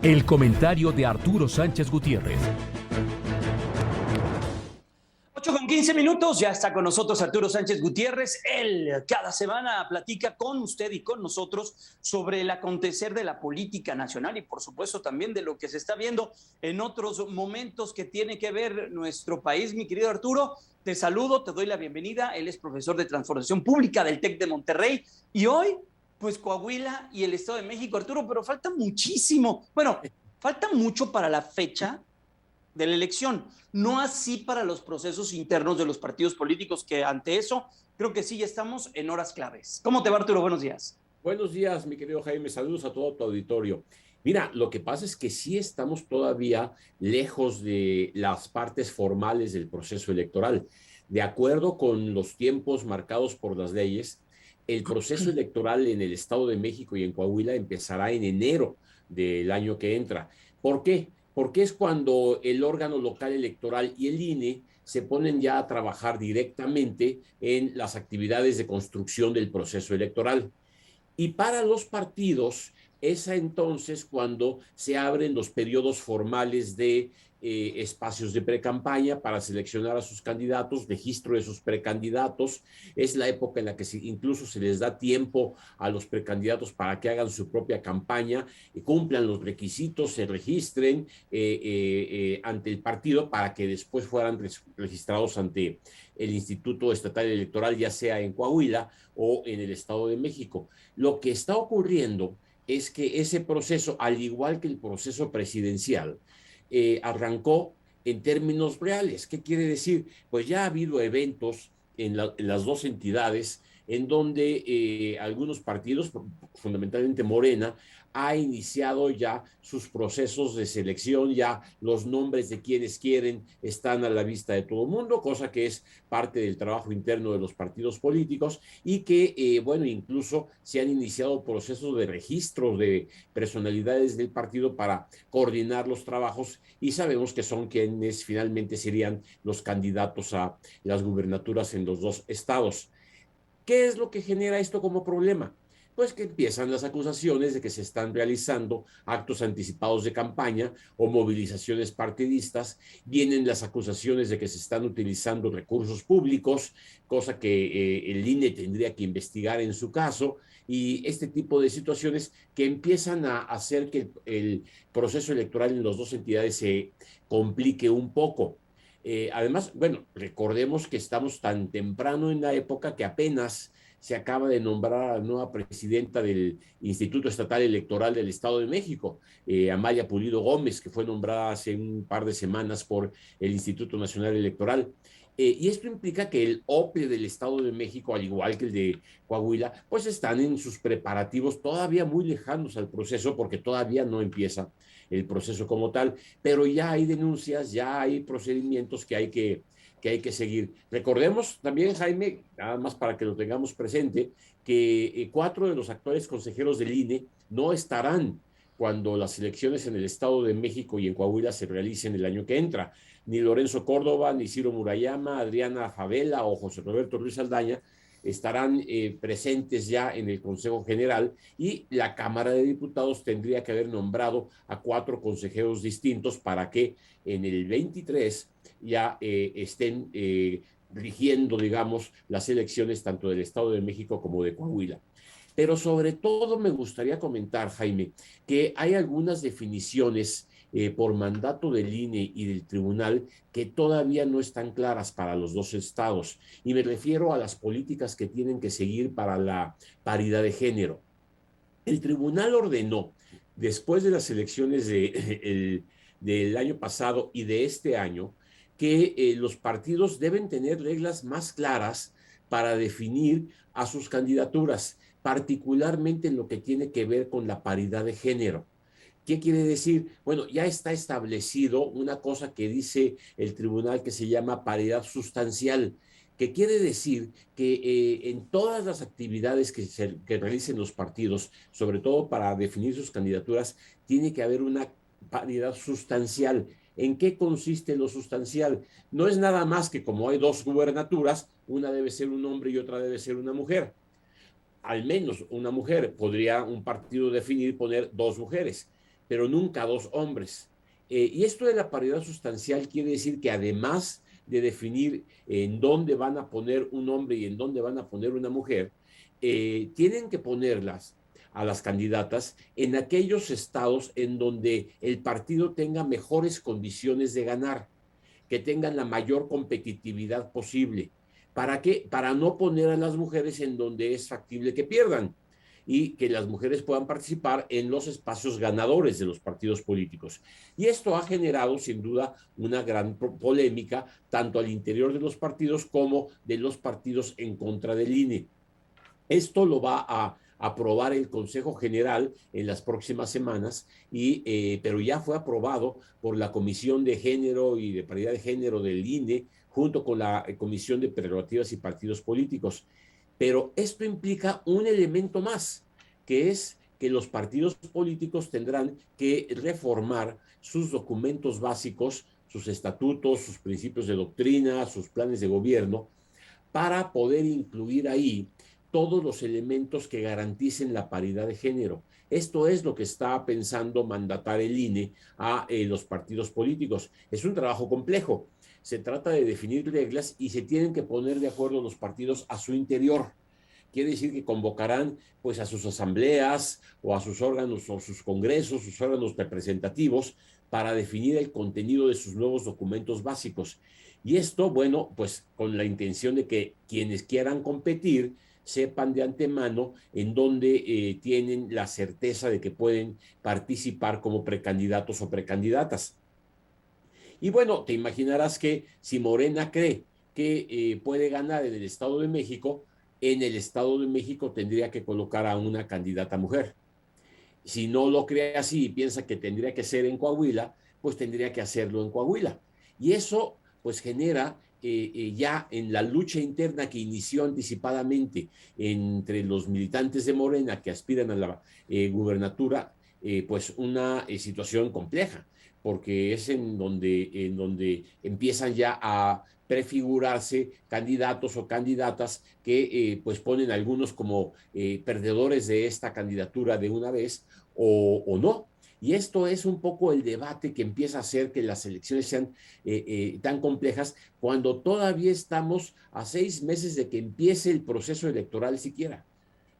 El comentario de Arturo Sánchez Gutiérrez. 8:15, ya está con nosotros Arturo Sánchez Gutiérrez. Él cada semana platica con usted y con nosotros sobre el acontecer de la política nacional y por supuesto también de lo que se está viendo en otros momentos que tiene que ver nuestro país. Mi querido Arturo, te saludo, te doy la bienvenida. Él es profesor de Transformación Pública del TEC de Monterrey y hoy, pues Coahuila y el Estado de México, Arturo, pero falta muchísimo. Bueno, falta mucho para la fecha de la elección, no así para los procesos internos de los partidos políticos, que ante eso creo que sí ya estamos en horas claves. ¿Cómo te va, Arturo? Buenos días. Buenos días, mi querido Jaime. Saludos a todo tu auditorio. Mira, lo que pasa es que sí estamos todavía lejos de las partes formales del proceso electoral. De acuerdo con los tiempos marcados por las leyes, el proceso electoral en el Estado de México y en Coahuila empezará en enero del año que entra. ¿Por qué? Porque es cuando el órgano local electoral y el INE se ponen ya a trabajar directamente en las actividades de construcción del proceso electoral. Y para los partidos es entonces cuando se abren los periodos formales de espacios de precampaña para seleccionar a sus candidatos, registro de sus precandidatos. Es la época en la que incluso se les da tiempo a los precandidatos para que hagan su propia campaña, cumplan los requisitos, se registren ante el partido para que después fueran registrados ante el Instituto Estatal Electoral, ya sea en Coahuila o en el Estado de México. Lo que está ocurriendo es que ese proceso, al igual que el proceso presidencial, arrancó en términos reales. ¿Qué quiere decir? Pues ya ha habido eventos en las dos entidades en donde algunos partidos, fundamentalmente Morena, ha iniciado ya sus procesos de selección, ya los nombres de quienes quieren están a la vista de todo el mundo, cosa que es parte del trabajo interno de los partidos políticos y que, bueno, incluso se han iniciado procesos de registro de personalidades del partido para coordinar los trabajos y sabemos que son quienes finalmente serían los candidatos a las gubernaturas en los dos estados. ¿Qué es lo que genera esto como problema? Pues que empiezan las acusaciones de que se están realizando actos anticipados de campaña o movilizaciones partidistas, vienen las acusaciones de que se están utilizando recursos públicos, cosa que el INE tendría que investigar en su caso, y este tipo de situaciones que empiezan a hacer que el proceso electoral en las dos entidades se complique un poco. Además, bueno, recordemos que estamos tan temprano en la época que apenas se acaba de nombrar a la nueva presidenta del Instituto Estatal Electoral del Estado de México, Amalia Pulido Gómez, que fue nombrada hace un par de semanas por el Instituto Nacional Electoral. Y esto implica que el OPLE del Estado de México, al igual que el de Coahuila, pues están en sus preparativos todavía muy lejanos al proceso porque todavía no empieza el proceso como tal, pero ya hay denuncias, ya hay procedimientos que hay que seguir. Recordemos también, Jaime, nada más para que lo tengamos presente, que 4 de los actuales consejeros del INE no estarán cuando las elecciones en el Estado de México y en Coahuila se realicen el año que entra. Ni Lorenzo Córdoba, ni Ciro Murayama, Adriana Favela o José Roberto Ruiz Aldaña estarán presentes ya en el Consejo General y la Cámara de Diputados tendría que haber nombrado a 4 consejeros distintos para que en el 23 ya estén rigiendo, digamos, las elecciones tanto del Estado de México como de Coahuila. Pero sobre todo me gustaría comentar, Jaime, que hay algunas definiciones por mandato del INE y del tribunal que todavía no están claras para los dos estados. Y me refiero a las políticas que tienen que seguir para la paridad de género. El tribunal ordenó, después de las elecciones del año pasado y de este año, que los partidos deben tener reglas más claras para definir a sus candidaturas, particularmente en lo que tiene que ver con la paridad de género. ¿Qué quiere decir? Bueno, ya está establecido una cosa que dice el tribunal que se llama paridad sustancial, que quiere decir que en todas las actividades que realicen los partidos, sobre todo para definir sus candidaturas, tiene que haber una paridad sustancial. ¿En qué consiste lo sustancial? No es nada más que como hay 2 gubernaturas, una debe ser un hombre y otra debe ser una mujer. Al menos una mujer, podría un partido definir poner 2 mujeres. pero nunca dos hombres. Y esto de la paridad sustancial quiere decir que además de definir en dónde van a poner un hombre y en dónde van a poner una mujer, tienen que ponerlas a las candidatas en aquellos estados en donde el partido tenga mejores condiciones de ganar, que tengan la mayor competitividad posible. ¿Para qué? Para no poner a las mujeres en donde es factible que pierdan y que las mujeres puedan participar en los espacios ganadores de los partidos políticos. Y esto ha generado, sin duda, una gran polémica, tanto al interior de los partidos como de los partidos en contra del INE. Esto lo va a aprobar el Consejo General en las próximas semanas, pero ya fue aprobado por la Comisión de Género y de Paridad de Género del INE, junto con la Comisión de Prerrogativas y Partidos Políticos. Pero esto implica un elemento más, que es que los partidos políticos tendrán que reformar sus documentos básicos, sus estatutos, sus principios de doctrina, sus planes de gobierno, para poder incluir ahí todos los elementos que garanticen la paridad de género. Esto es lo que está pensando mandatar el INE a los partidos políticos. Es un trabajo complejo. Se trata de definir reglas y se tienen que poner de acuerdo los partidos a su interior. Quiere decir que convocarán pues a sus asambleas o a sus órganos o sus congresos, sus órganos representativos para definir el contenido de sus nuevos documentos básicos. Y esto, bueno, pues con la intención de que quienes quieran competir sepan de antemano en dónde tienen la certeza de que pueden participar como precandidatos o precandidatas. Y bueno, te imaginarás que si Morena cree que puede ganar en el Estado de México, en el Estado de México tendría que colocar a una candidata mujer. Si no lo cree así y piensa que tendría que ser en Coahuila, pues tendría que hacerlo en Coahuila. Y eso pues genera ya en la lucha interna que inició anticipadamente entre los militantes de Morena que aspiran a la gubernatura, pues una situación compleja, porque es en donde empiezan ya a prefigurarse candidatos o candidatas que pues ponen a algunos como perdedores de esta candidatura de una vez o no. Y esto es un poco el debate que empieza a hacer que las elecciones sean tan complejas cuando todavía estamos a 6 meses de que empiece el proceso electoral siquiera.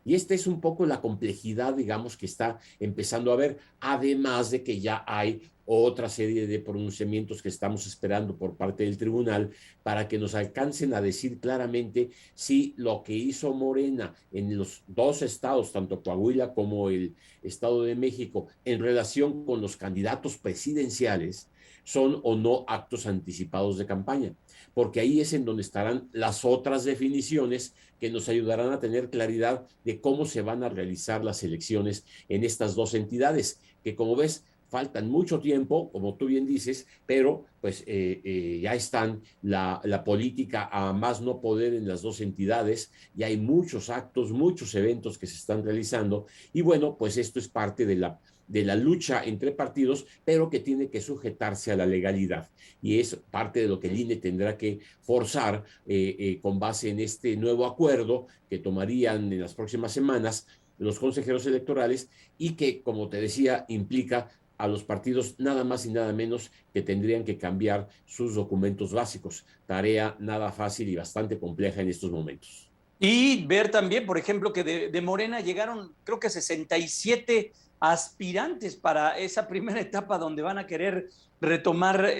Y esta es un poco la complejidad, digamos, que está empezando a ver, además de que ya hay otra serie de pronunciamientos que estamos esperando por parte del tribunal para que nos alcancen a decir claramente si lo que hizo Morena en los dos estados, tanto Coahuila como el Estado de México, en relación con los candidatos presidenciales, son o no actos anticipados de campaña, porque ahí es en donde estarán las otras definiciones que nos ayudarán a tener claridad de cómo se van a realizar las elecciones en estas dos entidades, que como ves, faltan mucho tiempo, como tú bien dices, pero pues ya están la política a más no poder en las dos entidades, ya hay muchos actos, muchos eventos que se están realizando, y bueno, pues esto es parte de la lucha entre partidos, pero que tiene que sujetarse a la legalidad. Y es parte de lo que el INE tendrá que forzar con base en este nuevo acuerdo que tomarían en las próximas semanas los consejeros electorales y que, como te decía, implica a los partidos nada más y nada menos que tendrían que cambiar sus documentos básicos. Tarea nada fácil y bastante compleja en estos momentos. Y ver también, por ejemplo, que de Morena llegaron, creo que 67 aspirantes para esa primera etapa donde van a querer retomar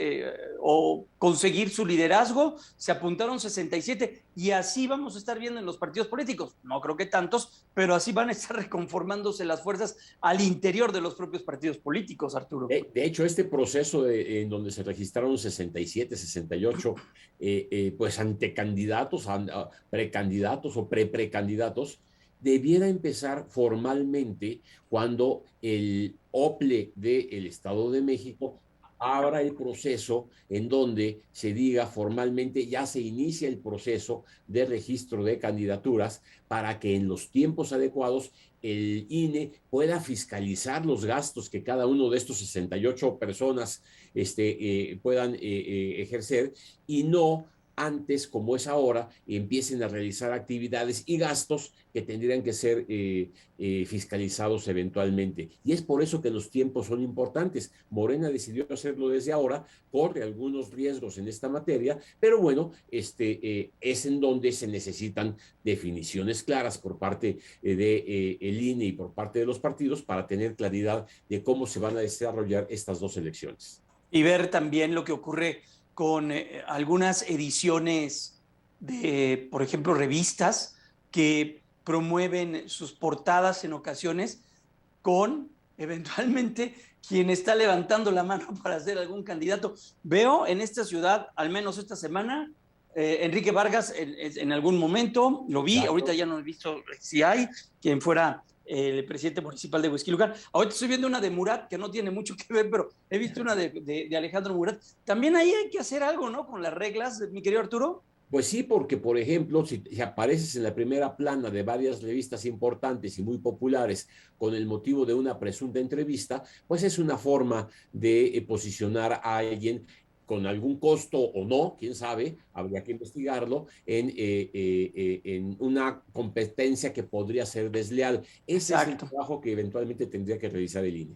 o conseguir su liderazgo. Se apuntaron 67 y así vamos a estar viendo en los partidos políticos. No creo que tantos, pero así van a estar reconformándose las fuerzas al interior de los propios partidos políticos, Arturo. De hecho, este proceso en donde se registraron 67, 68, pues ante candidatos, precandidatos o precandidatos, debiera empezar formalmente cuando el OPLE del Estado de México abra el proceso en donde se diga formalmente ya se inicia el proceso de registro de candidaturas para que en los tiempos adecuados el INE pueda fiscalizar los gastos que cada uno de estos 68 personas puedan ejercer y no antes, como es ahora, empiecen a realizar actividades y gastos que tendrían que ser fiscalizados eventualmente. Y es por eso que los tiempos son importantes. Morena decidió hacerlo desde ahora, corre algunos riesgos en esta materia, pero bueno, es en donde se necesitan definiciones claras por parte de el INE y por parte de los partidos para tener claridad de cómo se van a desarrollar estas dos elecciones. Y ver también lo que ocurre con algunas ediciones de, por ejemplo, revistas que promueven sus portadas en ocasiones con eventualmente quien está levantando la mano para ser algún candidato. Veo en esta ciudad, al menos esta semana, Enrique Vargas en algún momento, lo vi, claro. Ahorita ya no he visto si hay quien fuera el presidente municipal de Huixquilucan. Ahorita estoy viendo una de Murat, que no tiene mucho que ver, pero he visto una de Alejandro Murat. También ahí hay que hacer algo, ¿no? Con las reglas, mi querido Arturo. Pues sí, porque, por ejemplo, si apareces en la primera plana de varias revistas importantes y muy populares con el motivo de una presunta entrevista, pues es una forma de posicionar a alguien con algún costo o no, quién sabe, habría que investigarlo, en una competencia que podría ser desleal. Ese Exacto. Es el trabajo que eventualmente tendría que realizar el INE.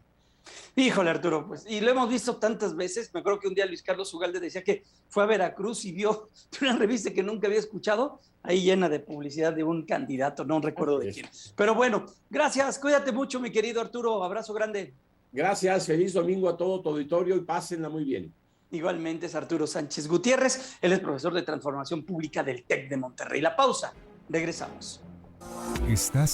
Híjole, Arturo, pues, y lo hemos visto tantas veces. Me acuerdo que un día Luis Carlos Ugalde decía que fue a Veracruz y vio una revista que nunca había escuchado, ahí llena de publicidad de un candidato, no recuerdo de quién. Pero bueno, gracias, cuídate mucho, mi querido Arturo, abrazo grande. Gracias, feliz domingo a todo tu auditorio y pásenla muy bien. Igualmente es Arturo Sánchez Gutiérrez, él es profesor de Transformación Pública del TEC de Monterrey. La pausa, regresamos. Estás